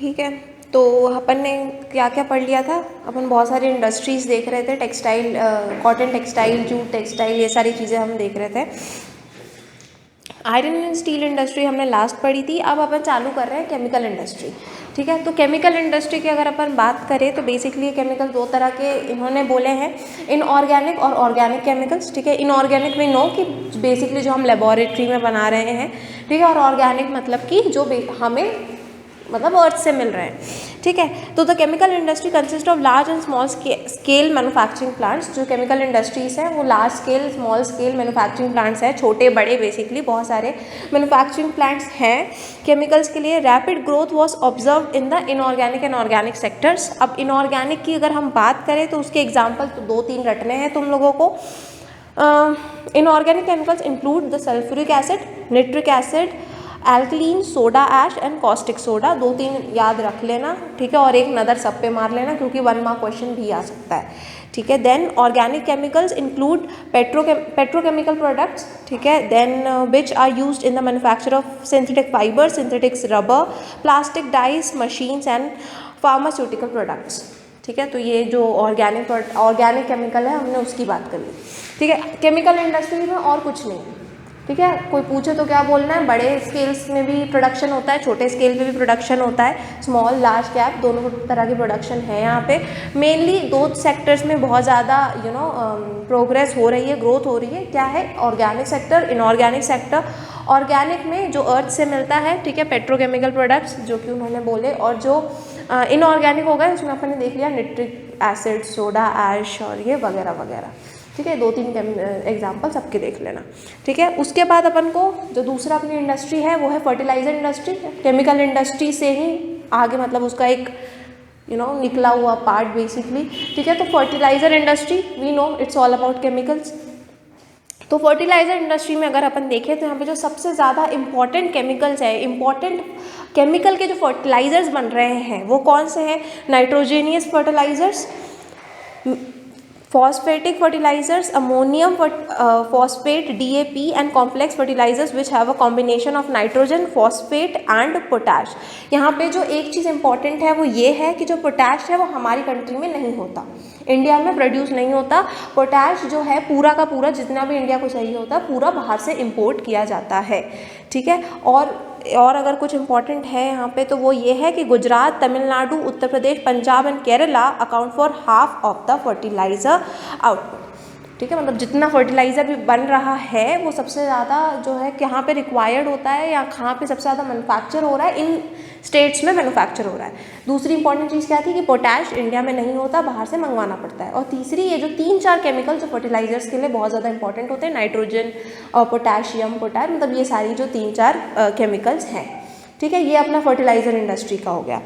ठीक है, तो अपन ने क्या क्या पढ़ लिया था, अपन बहुत सारी इंडस्ट्रीज़ देख रहे थे, textile, cotton textile, jute textile, ये सारी चीज़ें हम देख रहे थे। आयरन एंड स्टील इंडस्ट्री हमने लास्ट पढ़ी थी। अब अपन चालू कर रहे हैं केमिकल इंडस्ट्री। ठीक है, तो केमिकल इंडस्ट्री की अगर अपन बात करें तो बेसिकली केमिकल दो तरह के इन्होंने बोले हैं, इनऑर्गेनिक और ऑर्गेनिक केमिकल्स। ठीक है, इनऑर्गेनिक में नो कि बेसिकली जो हम लेबोरेटरी में बना रहे हैं, ठीक है, और ऑर्गेनिक मतलब कि जो हमें मतलब अर्थ से मिल रहे हैं। ठीक है, तो the chemical industry consist of large and small scale manufacturing plants. जो केमिकल इंडस्ट्रीज हैं वो large scale, small scale manufacturing plants हैं, छोटे बड़े बेसिकली बहुत सारे मैन्युफैक्चरिंग प्लांट्स हैं केमिकल्स के लिए। Rapid growth was observe in the inorganic and organic sectors. अब इनऑर्गेनिक की अगर हम बात करें तो उसके एग्जाम्पल तो 2-3 रटने हैं तुम लोगों को। Inorganic chemicals include the sulphuric acid, nitric acid, alkaline, soda ash and caustic soda. 2-3 याद रख लेना, ठीक है, और एक नज़र सब पे मार लेना क्योंकि 1 मार्क क्वेश्चन भी आ सकता है। ठीक है, then organic chemicals include petrochemical products, ठीक है, then which are used in the manufacture of synthetic fibre, synthetics rubber, plastic dyes, machines and pharmaceutical products. ठीक है, तो ये जो ऑर्गेनिक केमिकल है हमने उसकी बात कर ली। ठीक है, केमिकल इंडस्ट्री में और कुछ नहीं है। ठीक है, कोई पूछे तो क्या बोलना है, बड़े स्केल्स में भी प्रोडक्शन होता है, छोटे स्केल पे भी प्रोडक्शन होता है, स्मॉल लार्ज कैप दोनों तरह की प्रोडक्शन है यहाँ पे। मेनली 2 सेक्टर्स में बहुत ज़्यादा प्रोग्रेस हो रही है, ग्रोथ हो रही है। क्या है, organic sector, inorganic sector. Organic में जो अर्थ से मिलता है, ठीक है, पेट्रोकेमिकल प्रोडक्ट्स जो कि उन्होंने बोले, और जो इनऑर्गेनिक हो गए उसमें अपन ने देख लिया निट्रिक एसिड, सोडा ऐश और ये वगैरह वगैरह। ठीक है, 2-3 एग्जाम्पल सबके देख लेना। ठीक है, उसके बाद अपन को जो दूसरा अपनी इंडस्ट्री है वो है फर्टिलाइजर इंडस्ट्री। केमिकल इंडस्ट्री से ही आगे मतलब उसका एक निकला हुआ पार्ट बेसिकली। ठीक है, तो fertiliser industry we know it's all about chemicals. तो फर्टिलाइजर इंडस्ट्री में अगर अपन देखें तो यहाँ पे जो सबसे ज़्यादा इम्पॉर्टेंट केमिकल्स है, इम्पॉर्टेंट केमिकल के जो फर्टिलाइजर्स बन रहे हैं वो कौन से हैं, नाइट्रोजेनियस fertilisers, phosphatic fertilizers, ammonium phosphate, DAP and complex fertilizers which have a combination of nitrogen, phosphate and potash। यहाँ पे जो एक चीज़ इम्पॉर्टेंट है वो ये है कि जो पोटैश है वो हमारी कंट्री में नहीं होता, इंडिया में प्रोड्यूस नहीं होता। पोटैश जो है पूरा का पूरा जितना भी इंडिया को चाहिए होता है पूरा बाहर से इंपोर्ट किया जाता है। ठीक है, और अगर कुछ इम्पॉर्टेंट है यहाँ पे तो वो ये है कि Gujarat, Tamil Nadu, Uttar Pradesh, Punjab and Kerala account for half of the fertiliser output. ठीक है, मतलब जितना फर्टिलाइज़र भी बन रहा है वो सबसे ज़्यादा जो है कहाँ पे रिक्वायर्ड होता है या कहाँ पे सबसे ज़्यादा मैन्युफैक्चर हो रहा है, इन स्टेट्स में मैन्युफैक्चर हो रहा है। दूसरी इंपॉर्टेंट चीज़ क्या थी कि पोटैश इंडिया में नहीं होता, बाहर से मंगवाना पड़ता है। और तीसरी ये जो 3-4 केमिकल जो फर्टिलाइजर्स के लिए बहुत ज़्यादा इंपॉर्टेंट होते हैं, नाइट्रोजन और पोटैशियम, पोटैश, मतलब ये सारी जो 3-4 केमिकल्स हैं। ठीक है, ये अपना फर्टिलाइज़र इंडस्ट्री का हो गया।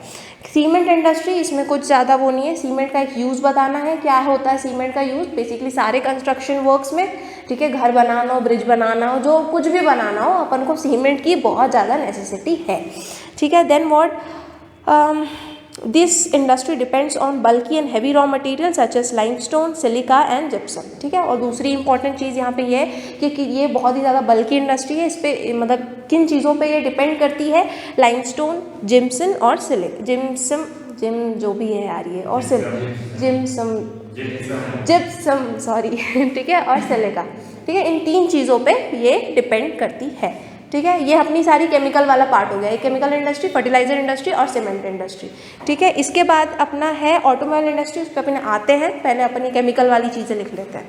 सीमेंट इंडस्ट्री, इसमें कुछ ज़्यादा वो नहीं है, सीमेंट का एक यूज़ बताना है। क्या होता है सीमेंट का यूज़, बेसिकली सारे कंस्ट्रक्शन वर्क्स में, ठीक है, घर बनाना हो, ब्रिज बनाना हो, जो कुछ भी बनाना हो, अपन को सीमेंट की बहुत ज़्यादा नेसेसिटी है। ठीक है, then what, this industry depends on bulky and heavy raw material such as limestone, silica and gypsum. ठीक है, और दूसरी इंपॉर्टेंट चीज़ यहाँ पे ये है कि ये बहुत ही ज़्यादा बल्की इंडस्ट्री है। इस पर मतलब किन चीज़ों पे ये डिपेंड करती है, लाइमस्टोन, जिप्सम और जिम जो भी है यार ये, और जिप्सम सॉरी ठीक है, और सिलिका। ठीक है, इन 3 चीज़ों पे ये डिपेंड करती है। ठीक है, ये अपनी सारी केमिकल वाला पार्ट हो गया, ये केमिकल इंडस्ट्री, फर्टिलाइजर इंडस्ट्री और सीमेंट इंडस्ट्री। ठीक है, इसके बाद अपना है ऑटोमोबाइल इंडस्ट्री, उस पर अपने आते हैं। पहले अपनी केमिकल वाली चीज़ें लिख लेते हैं।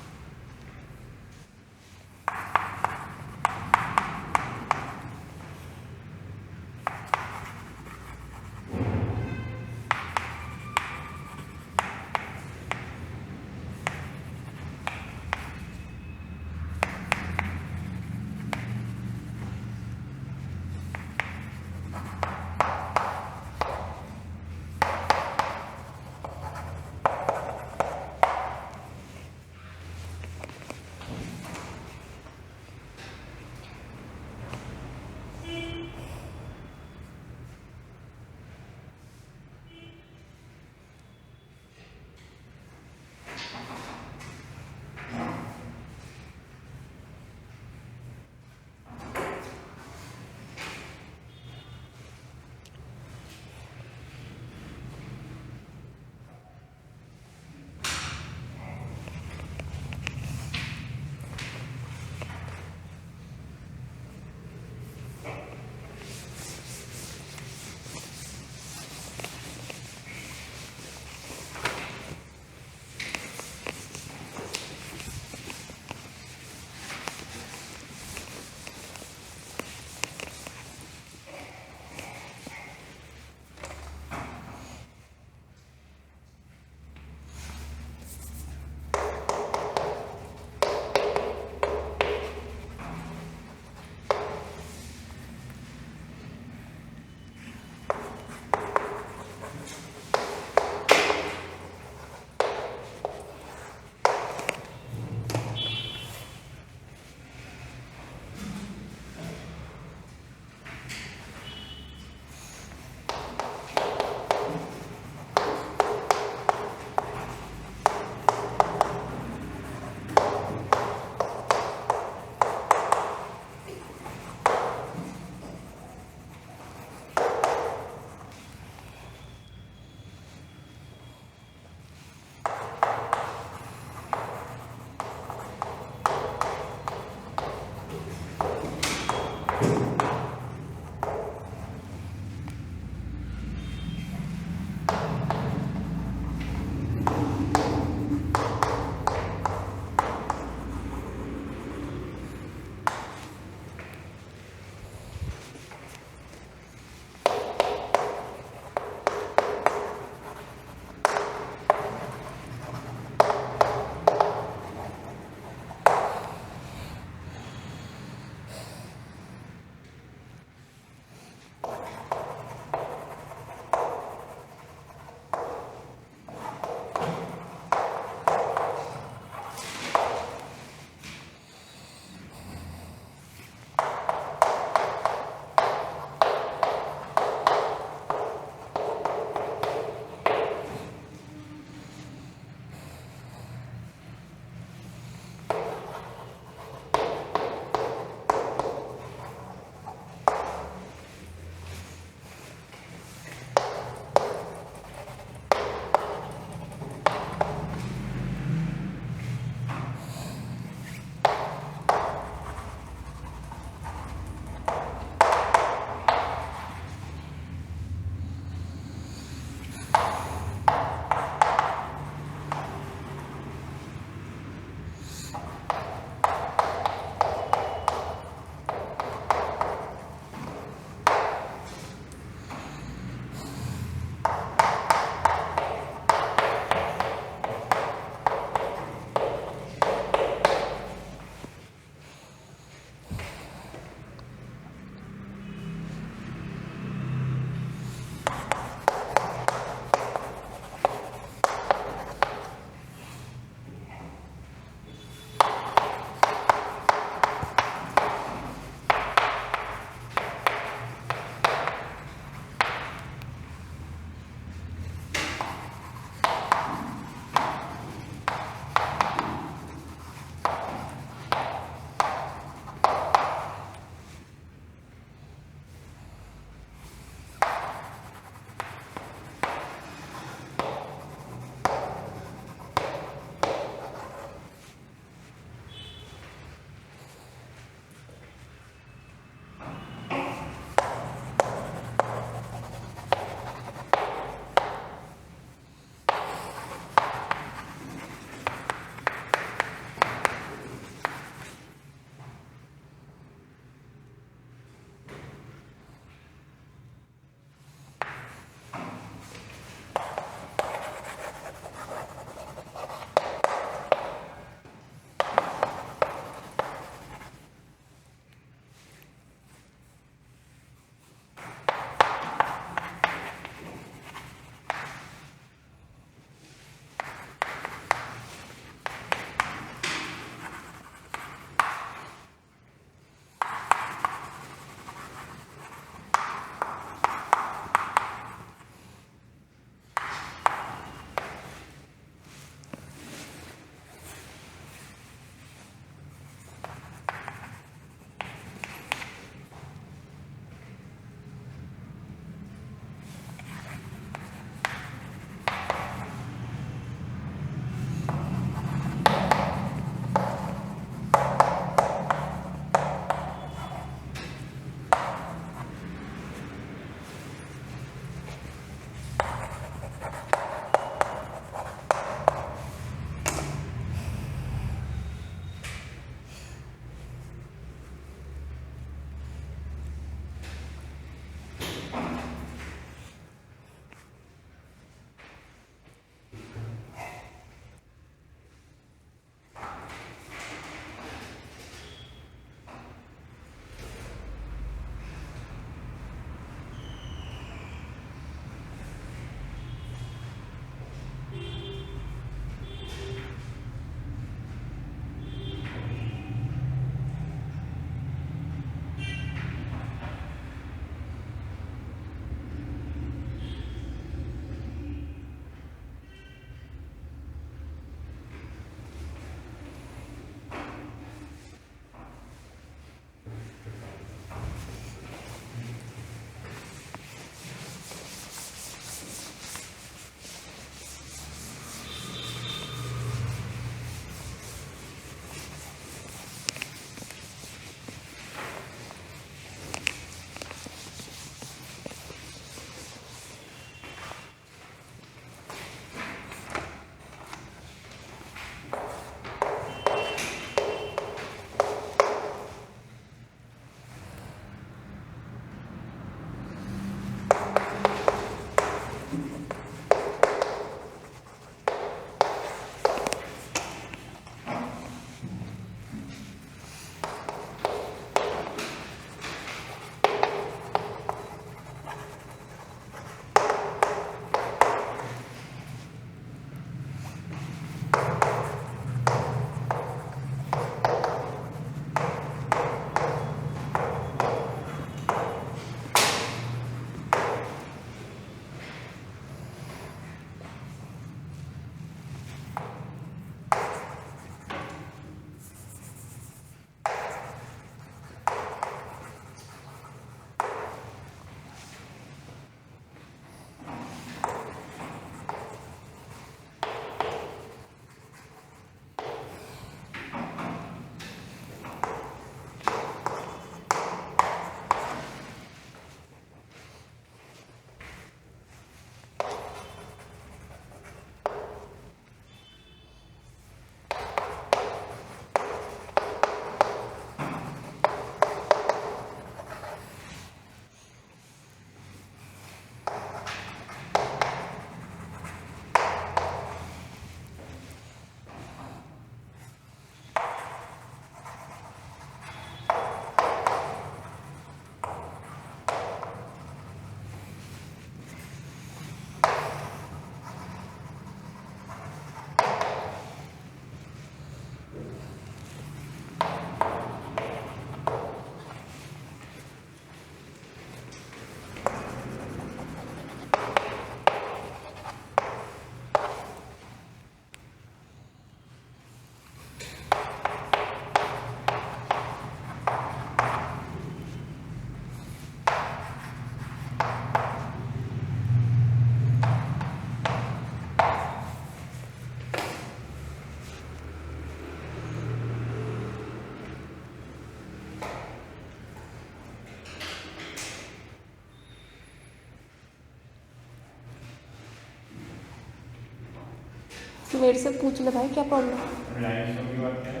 मेरे से पूछ ले भाई, क्या प्रॉब्लम। रिलायंस की बात क्या है?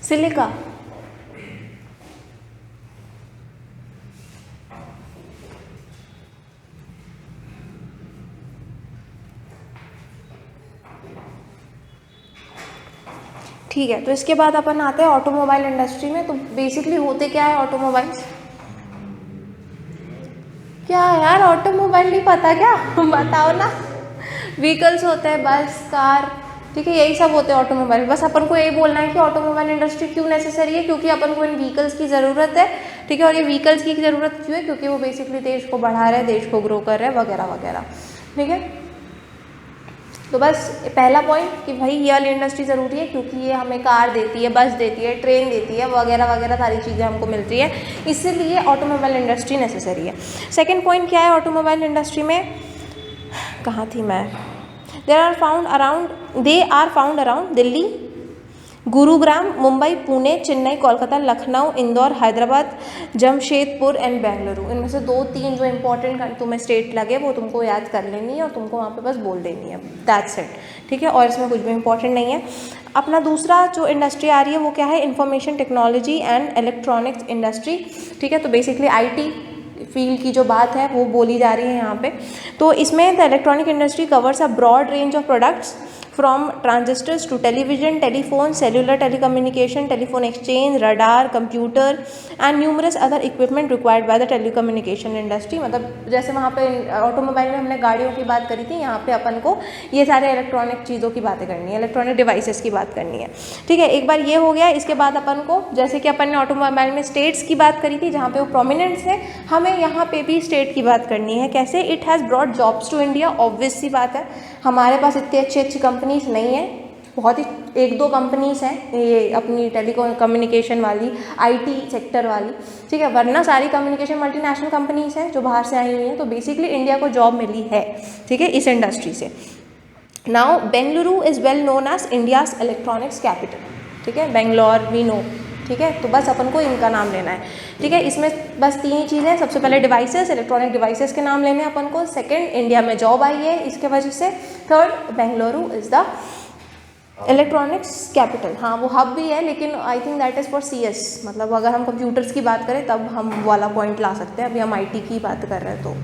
सिलिका। ठीक है, तो इसके बाद अपन आते हैं ऑटोमोबाइल इंडस्ट्री में। तो बेसिकली होते क्या है ऑटोमोबाइल्स? क्या यार, ऑटोमोबाइल नहीं पता क्या? बताओ ना। व्हीकल्स होते हैं, बस, कार, ठीक है, यही सब होते हैं ऑटोमोबाइल। बस अपन को यही बोलना है कि ऑटोमोबाइल इंडस्ट्री क्यों नेसेसरी है, क्योंकि अपन को इन व्हीकल्स की ज़रूरत है, ठीक है। और ये व्हीकल्स की ज़रूरत क्यों है? क्योंकि वो बेसिकली देश को बढ़ा रहे हैं, देश को ग्रो कर रहे हैं, वगैरह वगैरह, ठीक है। तो बस पहला पॉइंट कि भाई ये वाली इंडस्ट्री ज़रूरी है क्योंकि ये हमें कार देती है, बस देती है, ट्रेन देती है, वगैरह वगैरह सारी चीज़ें हमको मिलती है, इसलिए ऑटोमोबाइल इंडस्ट्री नेसेसरी है। सेकंड पॉइंट क्या है ऑटोमोबाइल इंडस्ट्री में? कहाँ थी मैं? They are found around Delhi, Gurugram, Mumbai, Pune, Chennai, Kolkata, Lucknow, Indore, Hyderabad, Jamshedpur and Bengaluru. इनमें से 2-3 जो इंपॉर्टेंट तुम्हें स्टेट लगे वो तुमको याद कर लेनी है और तुमको वहाँ पे बस बोल देनी है, दैट्स इट, ठीक है। और इसमें कुछ भी इंपॉर्टेंट नहीं है। अपना दूसरा जो इंडस्ट्री आ रही है वो क्या है? Information technology and electronics industry, ठीक है। तो बेसिकली IT फील्ड की जो बात है वो बोली जा रही है यहाँ पे। तो इसमें the electronic industry covers a broad range of products from transistors to television, telephone, cellular telecommunication, telephone exchange, radar, computer and numerous other equipment required by the telecommunication industry। मतलब जैसे वहाँ पे ऑटोमोबाइल में हमने गाड़ियों की बात करी थी, यहाँ पे अपन को ये सारे इलेक्ट्रॉनिक चीज़ों की बातें करनी है, इलेक्ट्रॉनिक डिवाइसेस की बात करनी है, ठीक है। एक बार ये हो गया। इसके बाद अपन को, जैसे कि अपन ने ऑटोमोबाइल में स्टेट्स की बात करी थी जहाँ पे वो प्रोमिनेंस है, हमें यहाँ पे भी स्टेट की बात करनी है। कैसे? It has brought jobs to India. Obvious सी बात है, हमारे पास इतनी अच्छी अच्छी कंपनीज नहीं है, बहुत ही 1-2 कंपनीज हैं ये अपनी टेलीकम्युनिकेशन वाली, IT सेक्टर वाली, ठीक है, वरना सारी कम्युनिकेशन मल्टीनेशनल कंपनीज हैं जो बाहर से आई हुई हैं। तो बेसिकली इंडिया को जॉब मिली है, ठीक है, इस इंडस्ट्री से। Now Bengaluru is well known as India's electronics capital, ठीक है, बेंगलोर वी नो, ठीक है। तो बस अपन को इनका नाम लेना है, ठीक है। इसमें बस 3 ही चीज़ें, सबसे पहले डिवाइसेस, इलेक्ट्रॉनिक डिवाइसेस के नाम लेने हैं अपन को। सेकंड, इंडिया में जॉब आई है इसके वजह से। Third, Bengaluru is the electronics capital. हाँ, वो हब भी है, लेकिन I think that is for CS, मतलब अगर हम कंप्यूटर्स की बात करें तब हम वाला पॉइंट ला सकते हैं, अभी हम IT की बात कर रहे हैं तो।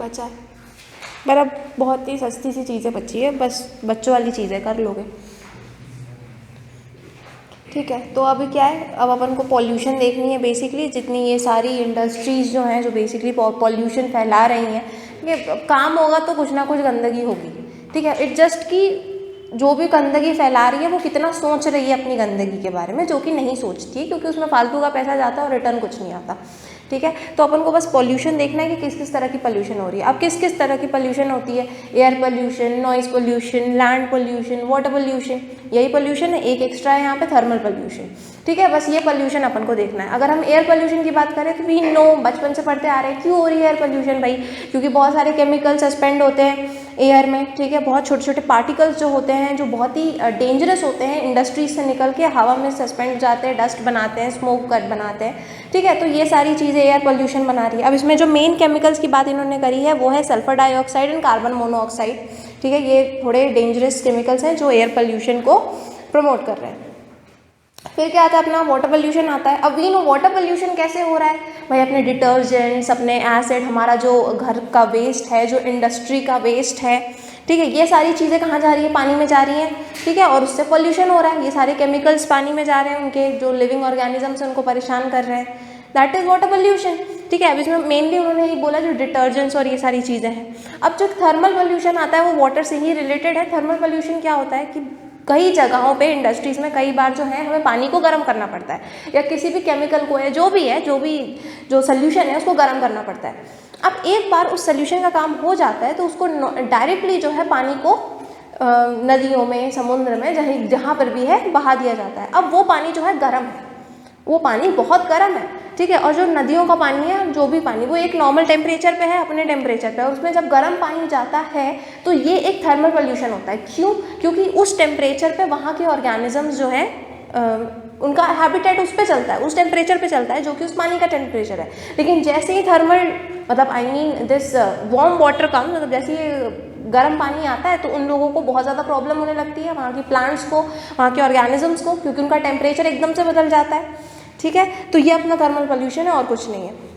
बचा है, पर अब बहुत ही सस्ती सी चीज़ें बची है, बस बच्चों वाली चीज़ें कर लोगे। ठीक है, तो अभी क्या है, अब अपन को पॉल्यूशन देखनी है बेसिकली। जितनी ये सारी इंडस्ट्रीज़ जो हैं जो बेसिकली पॉल्यूशन फैला रही हैं, ये काम होगा तो कुछ ना कुछ गंदगी होगी। ठीक है, इट जस्ट कि जो भी गंदगी फैला रही है वो कितना सोच रही है अपनी गंदगी के बारे में, जो कि नहीं सोचती है, क्योंकि उसमें फालतू का पैसा जाता है और रिटर्न कुछ नहीं आता। ठीक है, तो अपन को बस पॉल्यूशन देखना है कि किस किस तरह की पॉल्यूशन हो रही है। अब किस किस तरह की पॉल्यूशन होती है, air pollution, noise pollution, land pollution, water pollution, यही पॉल्यूशन है। एक एक्स्ट्रा है यहाँ पे थर्मल पॉल्यूशन। ठीक है, बस ये पॉल्यूशन अपन को देखना है। अगर हम एयर पॉल्यूशन की बात करें तो वी नो, बचपन से पढ़ते आ रहे हैं क्यों हो रही है एयर पॉल्यूशन भाई, क्योंकि बहुत सारे केमिकल सस्पेंड होते हैं एयर में। ठीक है, बहुत छोटे छोटे पार्टिकल्स जो होते हैं जो बहुत ही डेंजरस होते हैं, इंडस्ट्रीज से निकल के हवा में सस्पेंड हो जाते हैं, डस्ट बनाते हैं, स्मोक कट बनाते हैं। ठीक है, तो ये सारी चीज़ें एयर पॉल्यूशन बना रही है। अब इसमें जो मेन केमिकल्स की बात इन्होंने करी है वो है sulphur dioxide and carbon monoxide. ठीक है, ये थोड़े डेंजरस केमिकल्स हैं जो एयर पॉल्यूशन को प्रमोट कर रहे हैं। फिर क्या आता है अपना वाटर पोल्यूशन आता है। अब वी नो वाटर पोल्यूशन कैसे हो रहा है भाई, अपने डिटर्जेंट्स, अपने एसिड, हमारा जो घर का वेस्ट है, जो इंडस्ट्री का वेस्ट है, ठीक है, ये सारी चीज़ें कहाँ जा रही है, पानी में जा रही हैं। ठीक है, और उससे पोल्यूशन हो रहा है, ये सारे केमिकल्स पानी में जा रहे हैं, उनके जो लिविंग ऑर्गेनिजम्स हैं उनको परेशान कर रहे हैं। That is water pollution. ठीक है, अब इसमें मेनली उन्होंने ये बोला जो डिटर्जेंट्स और ये सारी चीज़ें हैं। अब जो थर्मल पोल्यूशन आता है वो वाटर से ही रिलेटेड है। थर्मल पोल्यूशन क्या होता है कि कई जगहों पे इंडस्ट्रीज़ में कई बार जो है हमें पानी को गर्म करना पड़ता है, या किसी भी केमिकल को, या जो भी जो सोल्यूशन है उसको गर्म करना पड़ता है। अब एक बार उस सोल्यूशन का काम हो जाता है तो उसको डायरेक्टली जो है पानी को नदियों में, समुद्र में, जहाँ पर भी है बहा दिया जाता है। अब वो पानी जो है गर्म है, वो पानी बहुत गर्म है। ठीक है, और जो नदियों का पानी है, जो भी पानी, वो एक नॉर्मल टेम्परेचर पे है, अपने टेम्परेचर पे, और उसमें जब गर्म पानी जाता है तो ये एक थर्मल पोल्यूशन होता है। क्यों? क्योंकि उस टेम्परेचर पे वहाँ के ऑर्गेनिजम्स जो हैं उनका हैबिटेट उस पे चलता है, उस टेम्परेचर पे चलता है जो कि उस पानी का टेम्परेचर है। लेकिन जैसे ही थर्मल मतलब I mean this warm water come, मतलब जैसे ही गर्म पानी आता है तो उन लोगों को बहुत ज़्यादा प्रॉब्लम होने लगती है, वहाँ की प्लांट्स को, वहाँ के ऑर्गेनिजम्स को, क्योंकि उनका टेम्परेचर एकदम से बदल जाता है। ठीक है, तो ये अपना थर्मल पोल्यूशन है और कुछ नहीं है।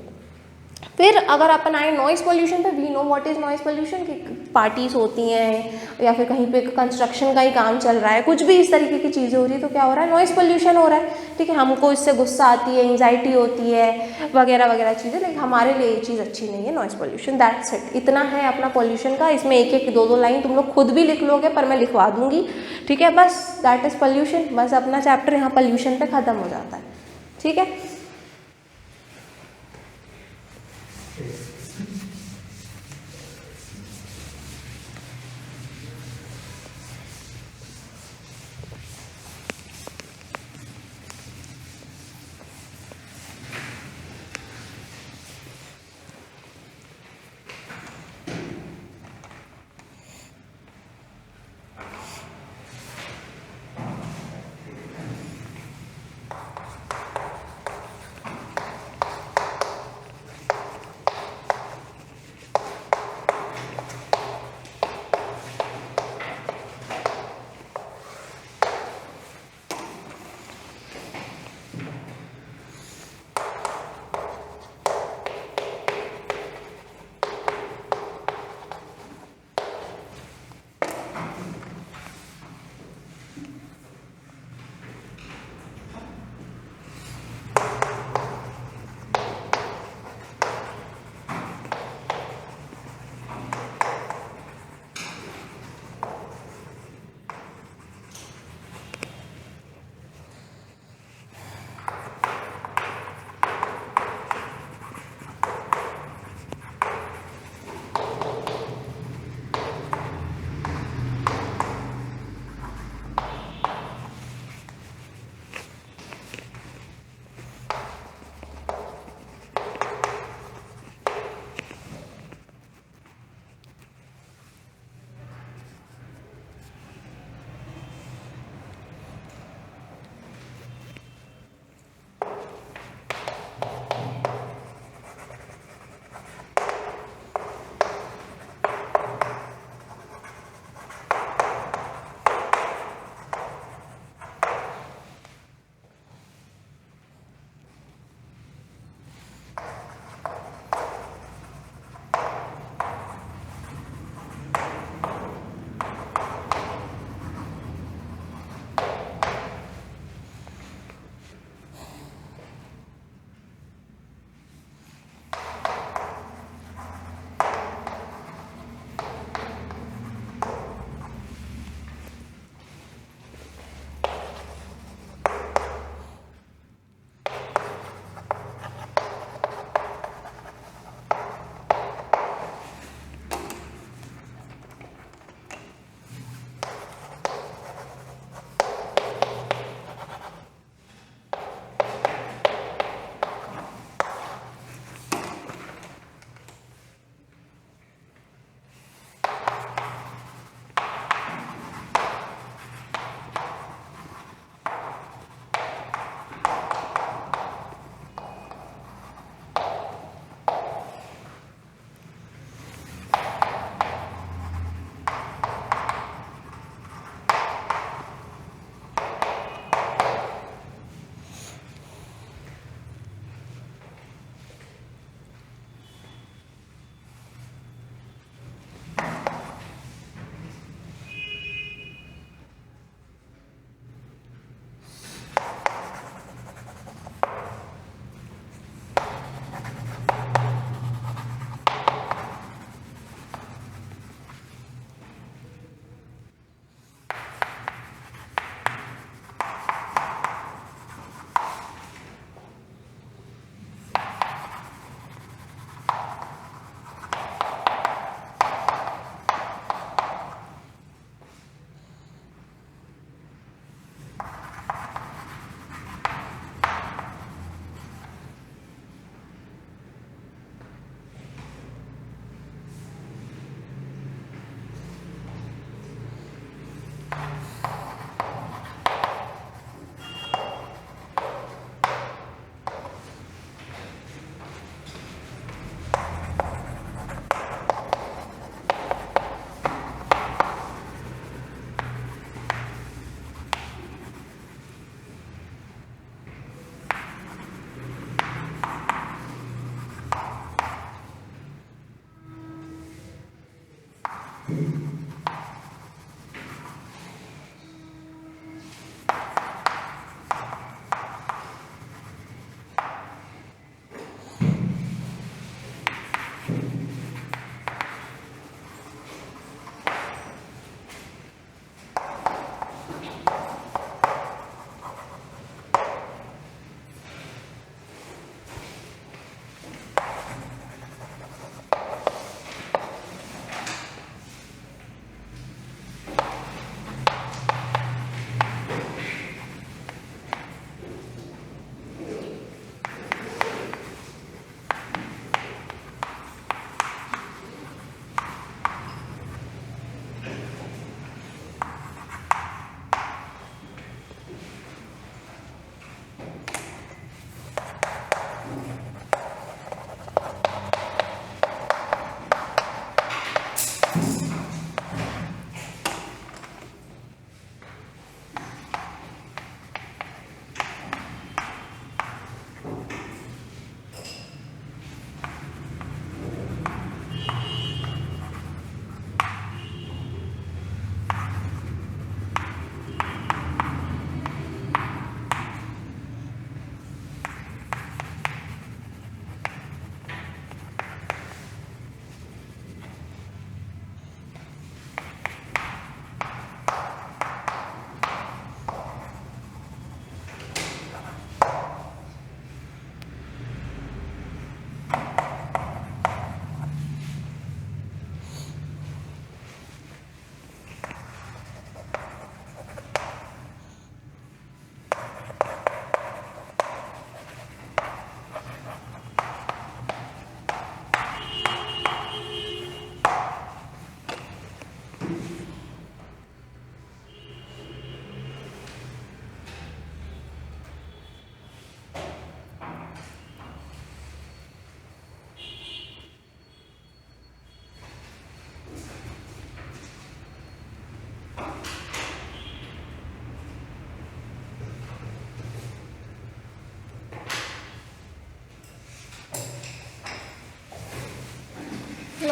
फिर अगर अपन आए नॉइज़ पोल्यूशन पे, we know what is noise pollution, कि पार्टीज होती हैं या फिर कहीं पे कंस्ट्रक्शन का ही काम चल रहा है, कुछ भी इस तरीके की चीज़ें हो रही है तो क्या हो रहा है, नॉइज़ पोल्यूशन हो रहा है। ठीक है, हमको इससे गुस्सा आती है, एंग्जाइटी होती है, वगैरह वगैरह चीज़ें, लेकिन हमारे लिए ये चीज़ अच्छी नहीं है नॉइज़ पोल्यूशन। दैट्स इट, इतना है अपना पोल्यूशन का। इसमें एक एक दो लाइन तुम लोग खुद भी लिख लोगे, पर मैं लिखवा दूंगी। ठीक है, बस दैट इज़ पोल्यूशन। बस अपना चैप्टर यहाँ पोल्यूशन पे ख़त्म हो जाता है। ठीक है,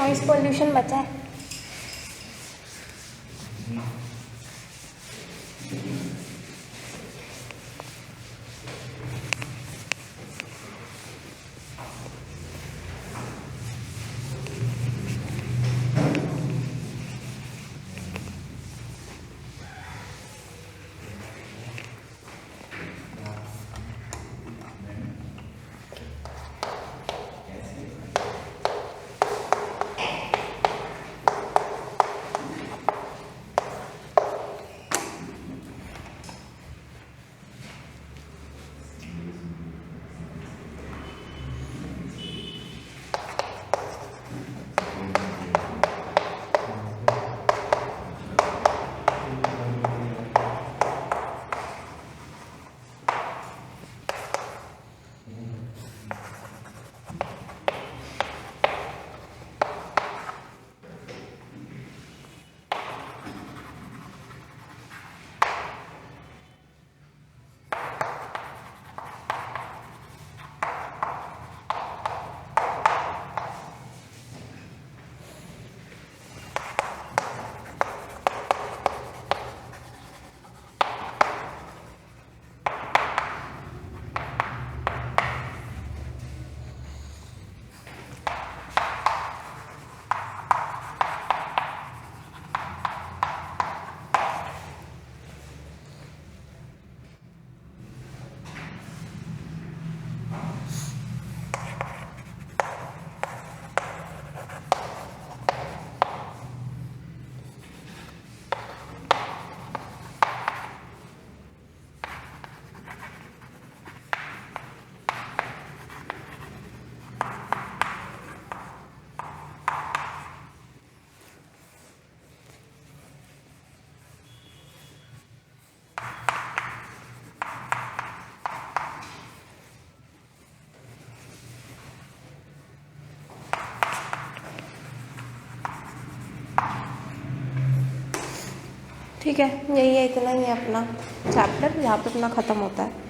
नॉइस पोल्यूशन बचा है। ठीक है, यही है, इतना ही है अपना चैप्टर, यहाँ पे अपना ख़त्म होता है।